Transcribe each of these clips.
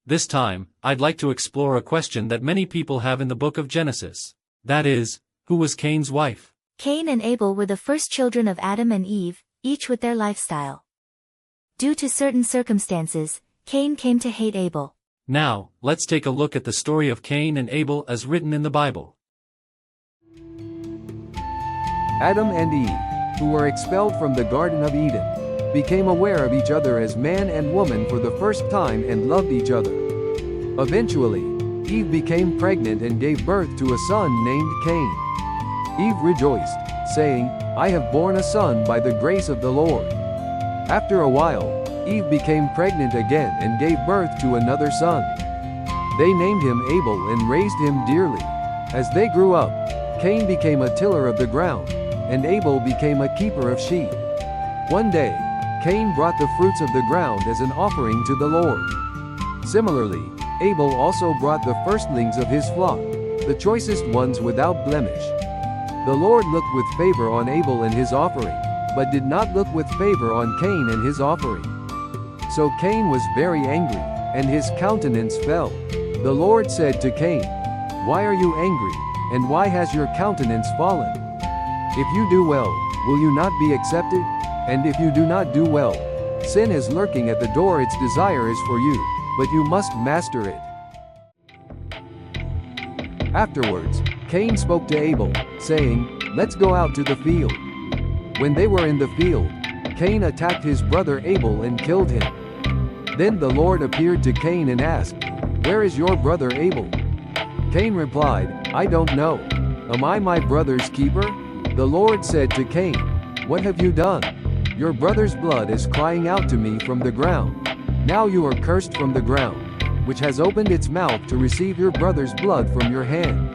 This time, I'd like to explore a question that many people have in the book of Genesis. That is, who was Cain's wife? Cain and Abel were the first children of Adam and Eve, each with their lifestyle. Due to certain circumstances, Cain came to hate Abel. Now, let's take a look at the story of Cain and Abel as written in the Bible. Adam and Eve, who were expelled from the Garden of Eden, became aware of each other as man and woman for the first time and loved each other. Eventually, Eve became pregnant and gave birth to a son named Cain. Eve rejoiced, saying, "I have borne a son by the grace of the Lord." After a while, Eve became pregnant again and gave birth to another son. They named him Abel and raised him dearly. As they grew up, Cain became a tiller of the ground, and Abel became a keeper of sheep. One day, Cain brought the fruits of the ground as an offering to the Lord. Similarly, Abel also brought the firstlings of his flock, the choicest ones without blemish. The Lord looked with favor on Abel and his offering, but did not look with favor on Cain and his offering. So Cain was very angry, and his countenance fell. The Lord said to Cain, "Why are you angry, and why has your countenance fallen? If you do well, will you not be accepted? And if you do not do well, sin is lurking at the door. Its desire is for you, but you must master it." Afterwards, Cain spoke to Abel, saying, "Let's go out to the field." When they were in the field, Cain attacked his brother Abel and killed him. Then the Lord appeared to Cain and asked, "Where is your brother Abel?" Cain replied, "I don't know. Am I my brother's keeper?" The Lord said to Cain, "What have you done? Your brother's blood is crying out to me from the ground. Now you are cursed from the ground, which has opened its mouth to receive your brother's blood from your hand.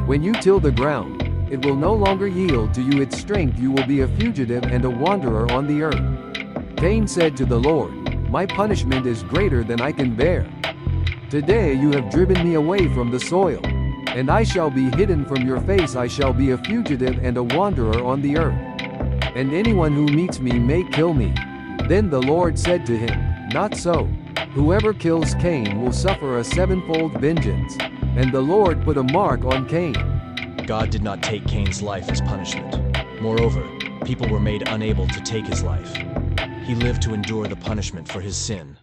When you till the ground, it will no longer yield to you its strength. You will be a fugitive and a wanderer on the earth." Cain said to the Lord, "My punishment is greater than I can bear. Today you have driven me away from the soil, and I shall be hidden from your face. I shall be a fugitive and a wanderer on the earth, and anyone who meets me may kill me." Then the Lord said to him, "Not so. Whoever kills Cain will suffer a sevenfold vengeance." And the Lord put a mark on Cain. God did not take Cain's life as punishment. Moreover, people were made unable to take his life. He lived to endure the punishment for his sin.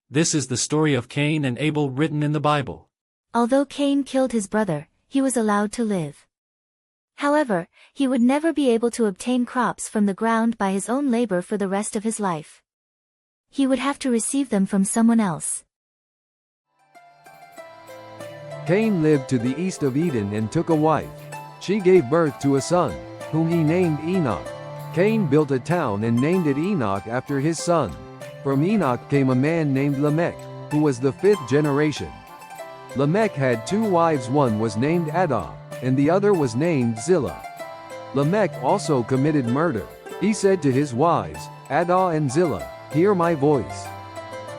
This is the story of Cain and Abel written in the Bible. Although Cain killed his brother, he was allowed to live. However, he would never be able to obtain crops from the ground by his own labor for the rest of his life. He would have to receive them from someone else. Cain lived to the east of Eden and took a wife. She gave birth to a son, whom he named Enoch. Cain built a town and named it Enoch after his son. From Enoch came a man named Lamech, who was the fifth generation. Lamech had two wives. One was named Adah, and the other was named Zillah. Lamech also committed murder. He said to his wives, Adah and Zillah, "Hear my voice.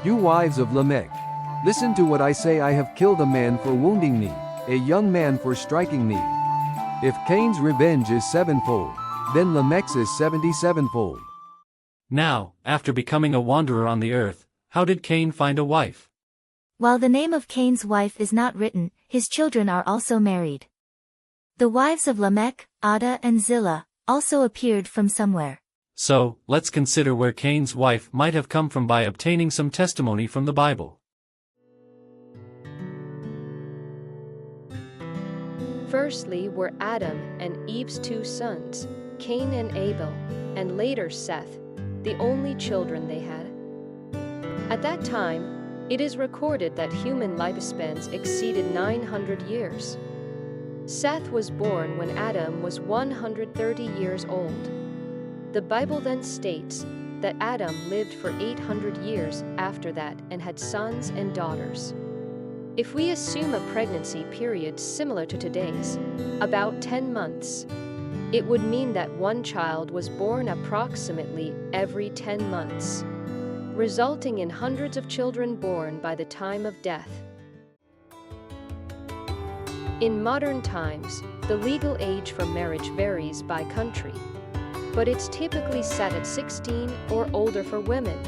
You wives of Lamech, listen to what I say. I have killed a man for wounding me, a young man for striking me. If Cain's revenge is sevenfold, then Lamech's is 77-fold. Now, after becoming a wanderer on the earth, how did Cain find a wife? While the name of Cain's wife is not written, his children are also married. The wives of Lamech, Adah and Zillah, also appeared from somewhere. So, let's consider where Cain's wife might have come from by obtaining some testimony from the Bible. Firstly were Adam and Eve's two sons, Cain and Abel, and later Seth, the only children they had. At that time, it is recorded that human lifespans exceeded 900 years. Seth was born when Adam was 130 years old. The Bible then states that Adam lived for 800 years after that and had sons and daughters. If we assume a pregnancy period similar to today's, about 10 months, it would mean that one child was born approximately every 10 months, resulting in hundreds of children born by the time of death. In modern times, the legal age for marriage varies by country, but it's typically set at 16 or older for women.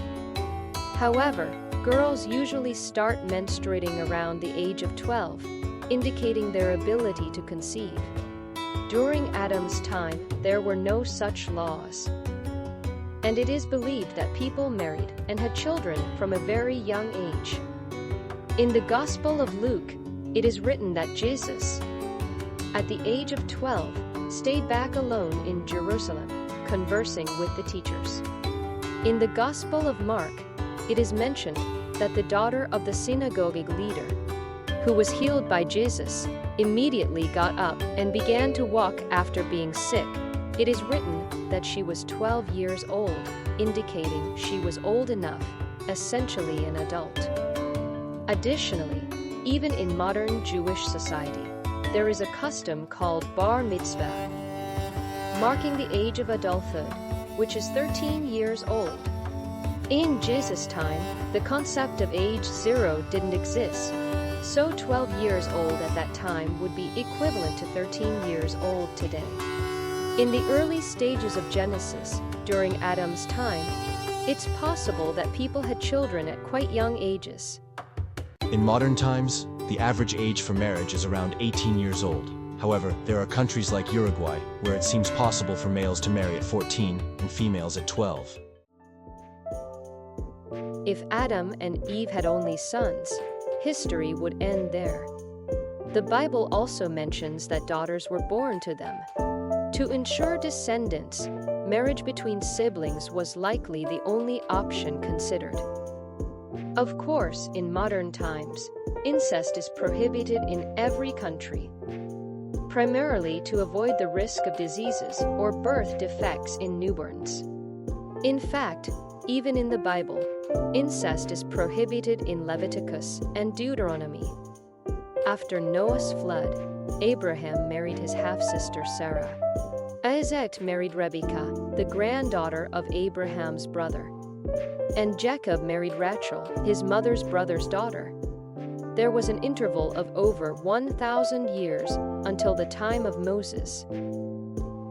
However, Girls usually start menstruating around the age of 12, indicating their ability to conceive. During Adam's time, there were no such laws. And it is believed that people married and had children from a very young age. In the Gospel of Luke, it is written that Jesus, at the age of 12, stayed back alone in Jerusalem, conversing with the teachers. In the Gospel of Mark, it is mentioned that the daughter of the synagogue leader, who was healed by Jesus, immediately got up and began to walk after being sick. It is written that she was 12 years old, indicating she was old enough, essentially an adult. Additionally, even in modern Jewish society, there is a custom called bar mitzvah, marking the age of adulthood, which is 13 years old. In Jesus' time, the concept of age 0 didn't exist, so 12 years old at that time would be equivalent to 13 years old today. In the early stages of Genesis, during Adam's time, it's possible that people had children at quite young ages. In modern times, the average age for marriage is around 18 years old. However, there are countries like Uruguay where it seems possible for males to marry at 14 and females at 12. If Adam and Eve had only sons, history would end there. The Bible also mentions that daughters were born to them. To ensure descendants, marriage between siblings was likely the only option considered. Of course, in modern times, incest is prohibited in every country, primarily to avoid the risk of diseases or birth defects in newborns. In fact, even in the Bible, incest is prohibited in Leviticus and Deuteronomy. After Noah's flood, Abraham married his half-sister Sarah. Isaac married Rebekah, the granddaughter of Abraham's brother. And Jacob married Rachel, his mother's brother's daughter. There was an interval of over 1,000 years until the time of Moses.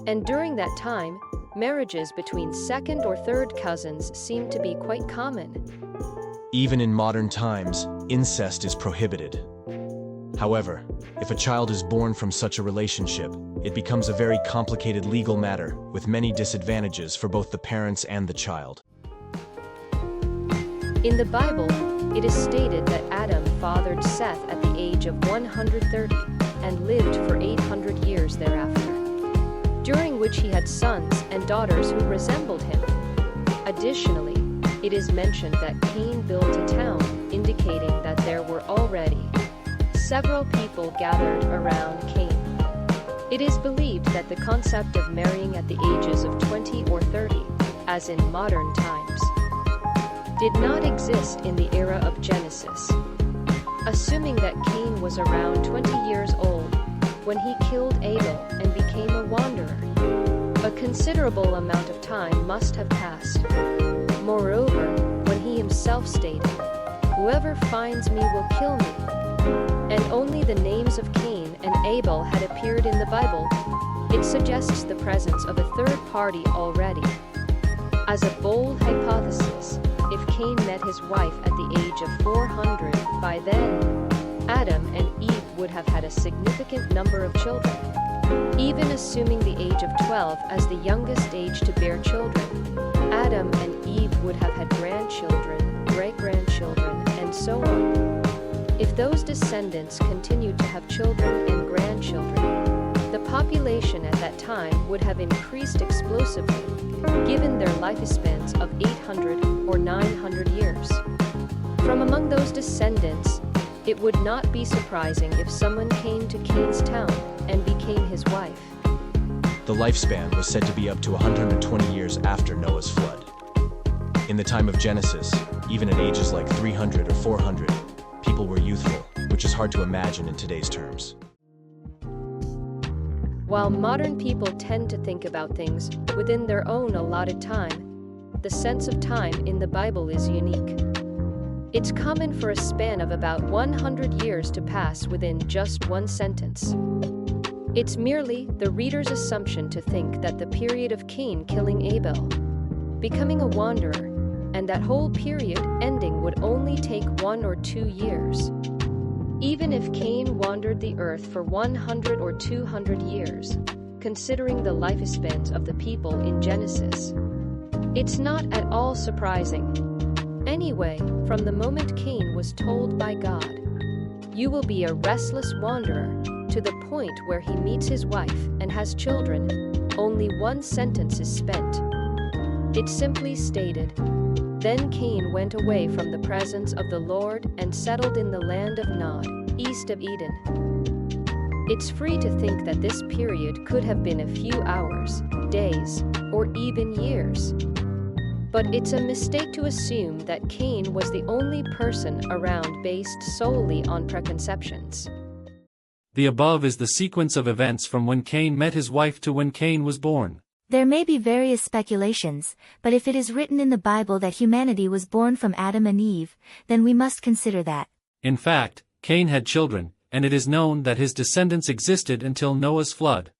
And during that time, marriages between second or third cousins seemed to be quite common. Even in modern times, incest is prohibited. However, if a child is born from such a relationship, it becomes a very complicated legal matter with many disadvantages for both the parents and the child. In the Bible, it is stated that Adam fathered Seth at the age of 130 and lived for 800 years thereafter, during which he had sons and daughters who resembled him. Additionally, it is mentioned that Cain built a town, indicating that there were already several people gathered around Cain. It is believed that the concept of marrying at the ages of 20 or 30, as in modern times, did not exist in the era of Genesis. Assuming that Cain was around 20 years old when he killed Abel and became a wanderer, a considerable amount of time must have passed. Moreover, when he himself stated, "Whoever finds me will kill me," and only the names of Cain and Abel had appeared in the Bible, it suggests the presence of a third party already. As a bold hypothesis, if Cain met his wife at the age of 400, by then, Adam and Eve would have had a significant number of children. Even assuming the age of 12 as the youngest age to bear children, Adam and Eve would have had grandchildren, great-grandchildren, and so on. If those descendants continued to have children and grandchildren, the population at that time would have increased explosively, given their lifespans of 800 or 900 years. From among those descendants, it would not be surprising if someone came to Cain's town and became his wife. The lifespan was said to be up to 120 years after Noah's flood. In the time of Genesis, even at ages like 300 or 400, people were youthful, which is hard to imagine in today's terms. While modern people tend to think about things within their own allotted time, the sense of time in the Bible is unique. It's common for a span of about 100 years to pass within just one sentence. It's merely the reader's assumption to think that the period of Cain killing Abel, becoming a wanderer, and that whole period ending would only take 1 or 2 years. Even if Cain wandered the earth for 100 or 200 years, considering the lifespans of the people in Genesis, it's not at all surprising. Anyway, from the moment Cain was told by God, "You will be a restless wanderer," to the point where he meets his wife and has children, only one sentence is spent. It simply stated, "Then Cain went away from the presence of the Lord and settled in the land of Nod, east of Eden." It's free to think that this period could have been a few hours, days, or even years. But it's a mistake to assume that Cain was the only person around based solely on preconceptions. The above is the sequence of events from when Cain met his wife to when Cain was born. There may be various speculations, but if it is written in the Bible that humanity was born from Adam and Eve, then we must consider that. In fact, Cain had children, and it is known that his descendants existed until Noah's flood.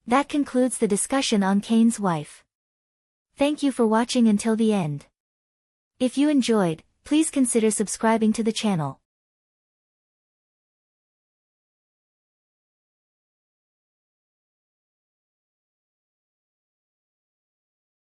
That concludes the discussion on Cain's wife. Thank you for watching until the end. If you enjoyed, please consider subscribing to the channel.